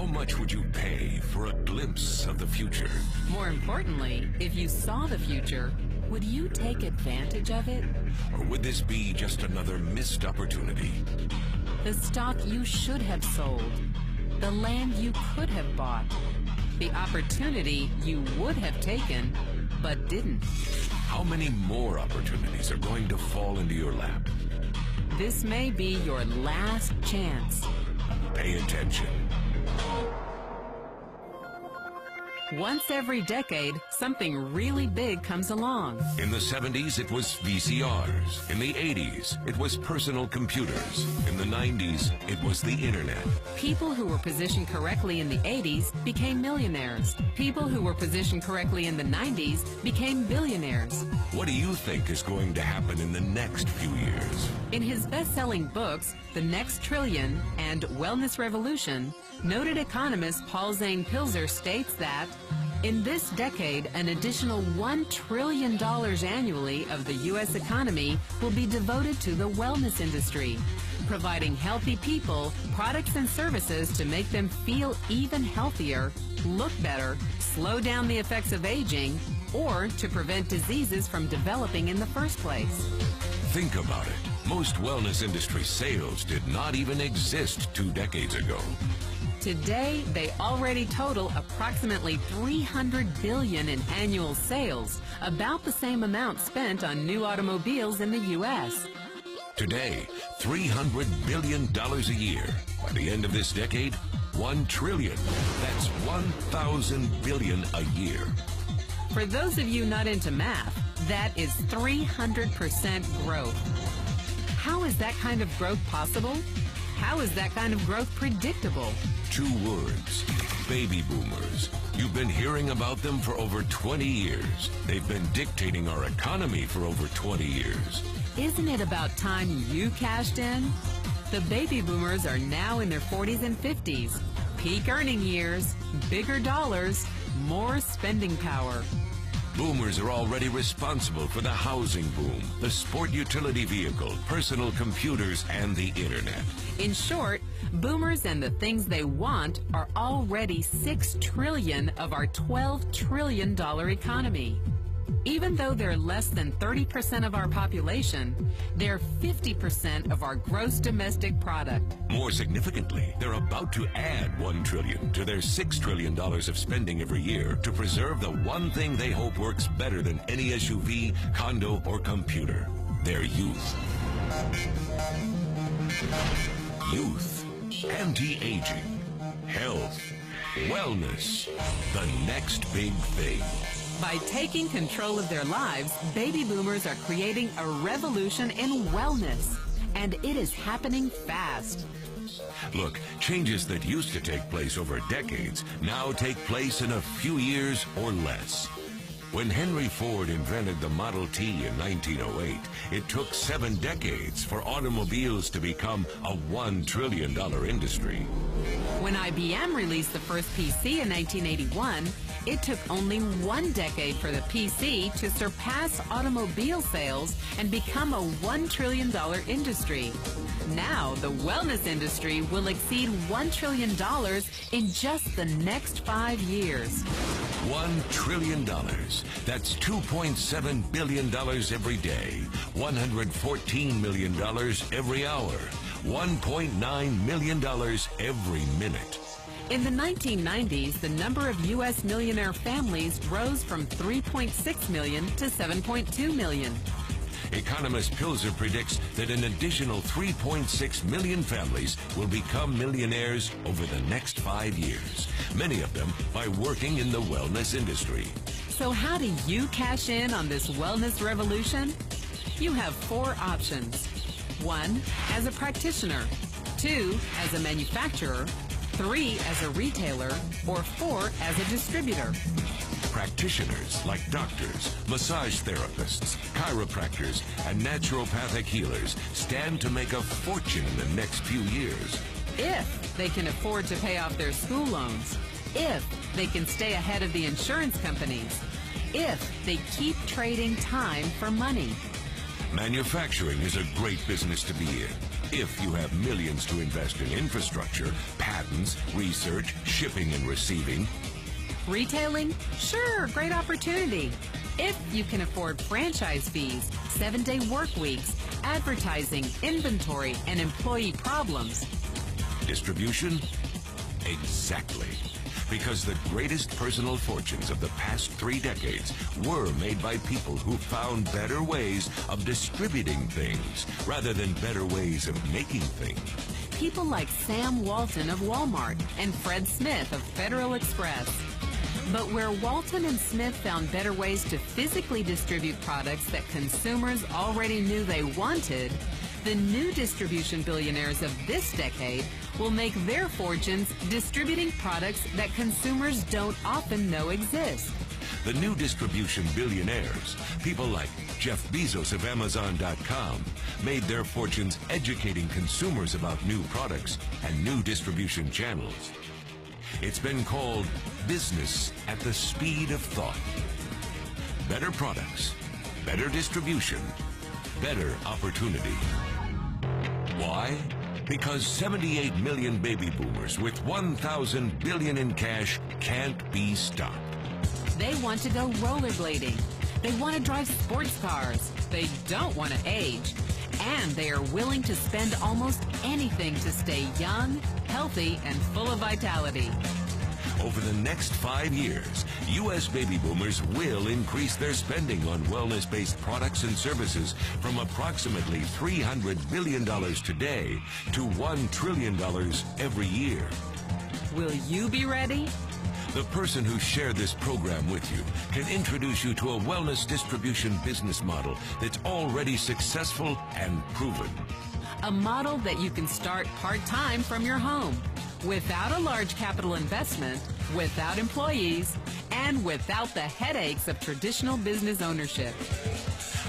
much would you pay for a glimpse of the future? More importantly, if you saw the future, would you take advantage of it? Or would this be just another missed opportunity? The stock you should have sold, the land you could have bought, the opportunity you would have taken, but didn't. How many more opportunities are going to fall into your lap? This may be your last chance. Pay attention. Once every decade, something really big comes along. In the 70s, it was VCRs. In the 80s, it was personal computers. In the 90s, it was the internet. People who were positioned correctly in the 80s became millionaires. People who were positioned correctly in the 90s became billionaires. What do you think is going to happen in the next few years? In his best-selling books, The Next Trillion and Wellness Revolution, noted economist Paul Zane Pilzer states that in this decade, an additional $1 trillion annually of the U.S. economy will be devoted to the wellness industry, providing healthy people products and services to make them feel even healthier, look better, slow down the effects of aging, or to prevent diseases from developing in the first place. Think about it. Most wellness industry sales did not even exist 2 decades ago. Today, they already total approximately $300 billion in annual sales, about the same amount spent on new automobiles in the U.S. Today, $300 billion a year. By the end of this decade, $1 trillion. That's 1,000 billion a year. For those of you not into math, that is 300% growth. How is that kind of growth possible? How is that kind of growth predictable? 2 words, baby boomers. You've been hearing about them for over 20 years. They've been dictating our economy for over 20 years. Isn't it about time you cashed in? The baby boomers are now in their 40s and 50s. Peak earning years, bigger dollars, more spending power. Boomers are already responsible for the housing boom, the sport utility vehicle, personal computers, and the internet. In short, boomers and the things they want are already $6 trillion of our $12 trillion economy. Even though they're less than 30% of our population, they're 50% of our gross domestic product. More significantly, they're about to add $1 trillion to their $6 trillion of spending every year to preserve the one thing they hope works better than any SUV, condo, or computer: their youth. Youth, anti-aging, health, wellness, the next big thing. By taking control of their lives, baby boomers are creating a revolution in wellness, and it is happening fast. Look, changes that used to take place over decades now take place in a few years or less. When Henry Ford invented the Model T in 1908, it took 7 decades for automobiles to become a $1 trillion industry. When IBM released the first PC in 1981, it took only 1 decade for the PC to surpass automobile sales and become a $1 trillion industry. Now, the wellness industry will exceed $1 trillion in just the next 5 years. $1 trillion. That's $2.7 billion every day, $114 million every hour, $1.9 million every minute. In the 1990s, the number of U.S. millionaire families rose from 3.6 million to 7.2 million. Economist Pilzer predicts that an additional 3.6 million families will become millionaires over the next 5 years, many of them by working in the wellness industry. So how do you cash in on this wellness revolution? You have 4 options. 1, as a practitioner. 2, as a manufacturer. 3, as a retailer. Or 4, as a distributor. Practitioners like doctors, massage therapists, chiropractors, and naturopathic healers stand to make a fortune in the next few years. If they can afford to pay off their school loans. If they can stay ahead of the insurance companies. If they keep trading time for money. Manufacturing is a great business to be in if you have millions to invest in infrastructure, patents, research, shipping and receiving. Retailing? Sure, great opportunity. If you can afford franchise fees, 7-day work weeks, advertising, inventory, and employee problems. Distribution? Exactly. Because the greatest personal fortunes of the past 3 decades were made by people who found better ways of distributing things rather than better ways of making things. People like Sam Walton of Walmart and Fred Smith of Federal Express. But where Walton and Smith found better ways to physically distribute products that consumers already knew they wanted, the new distribution billionaires of this decade will make their fortunes distributing products that consumers don't often know exist. The new distribution billionaires, people like Jeff Bezos of Amazon.com, made their fortunes educating consumers about new products and new distribution channels. It's been called business at the speed of thought. Better products, better distribution, better opportunity. Why? Because 78 million baby boomers with 1,000 billion in cash can't be stopped. They want to go rollerblading. They want to drive sports cars. They don't want to age. And they are willing to spend almost anything to stay young, healthy, and full of vitality. Over the next 5 years, U.S. baby boomers will increase their spending on wellness-based products and services from approximately $300 billion today to $1 trillion every year. Will you be ready? The person who shared this program with you can introduce you to a wellness distribution business model that's already successful and proven. A model that you can start part-time from your home, without a large capital investment, without employees, and without the headaches of traditional business ownership.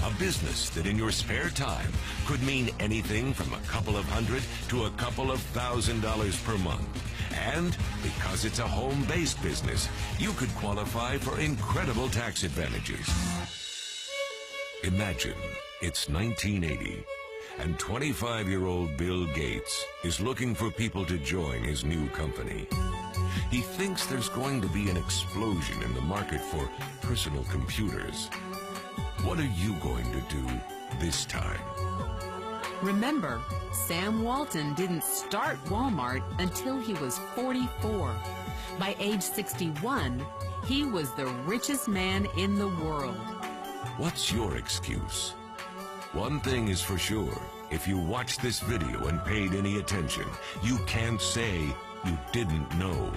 A business that in your spare time could mean anything from a couple of hundred to a couple of $1,000s per month. And because it's a home-based business, you could qualify for incredible tax advantages. Imagine it's 1980. And 25-year-old Bill Gates is looking for people to join his new company. He thinks there's going to be an explosion in the market for personal computers. What are you going to do this time? Remember, Sam Walton didn't start Walmart until he was 44. By age 61, he was the richest man in the world. What's your excuse? One thing is for sure, if you watched this video and paid any attention, you can't say you didn't know.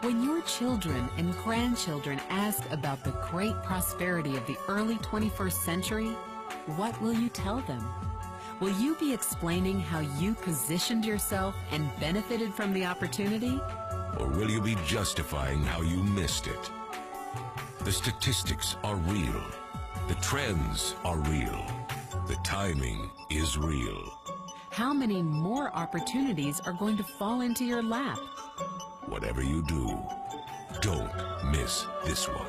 When your children and grandchildren ask about the great prosperity of the early 21st century, what will you tell them? Will you be explaining how you positioned yourself and benefited from the opportunity? Or will you be justifying how you missed it? The statistics are real. The trends are real. The timing is real. How many more opportunities are going to fall into your lap? Whatever you do, don't miss this one.